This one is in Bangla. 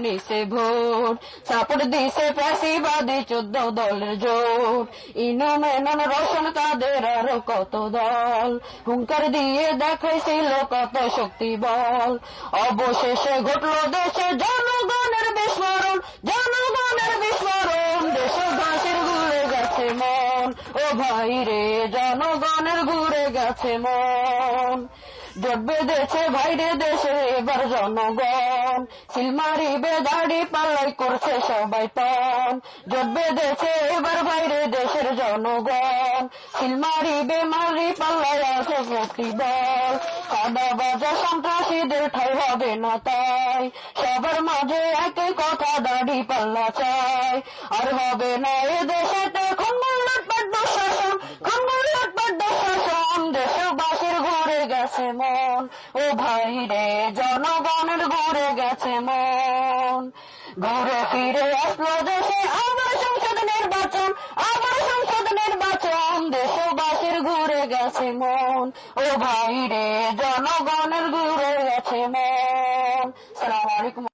নিছে ভোট, সাপোর্ট দিছে ফ্যাসিবাদী 14 দলের জোট। ইনু মেনন রোশন কাদের আরো কত দল, হুঙ্কার দিয়ে দেখাইছিল কত শক্তি বল। অবশেষে ঘটলো দেশে জনগণের বিস্মরণ, জনগণের বিস্মরণ। দেশবাসীর ঘুরে গেছে মন, ও ভাই রে জনগণের ঘুরে গেছে মন। জোট বেঁধেছে বাইরে দেশে এবার জনগণ, সিল মারিবে দাড়ি পাল্লাই করছে সবাই পণ। জোট বেঁধেছে এবার বাইরে দেশের জনগণ, সিল মারিবে মারি পাল্লাই আছে প্রতিবল। কাদা বাজা সন্ত্রাসীদের ঠাই হবে না তাই, সবার মাঝে একই কথা দাড়ি পাল্লা চাই। আর হবে না এ দেশেতে খুন লুটপাট দুঃশাসন, খুন লুটপাট দুঃশাসন। দেশবাসীর ঘুরে গেছে মন, ও ভাই রে জনগণের ঘুরে গেছে মন। ঘুরে ফিরে আসলো দেশে আবার সংসদ নির্বাচন, আবার সংসদ নির্বাচন। দেশবাসীর ঘুরে গেছে মন, ও ভাই রে জনগণের ঘুরে গেছে মন। আসসালামু আলাইকুম।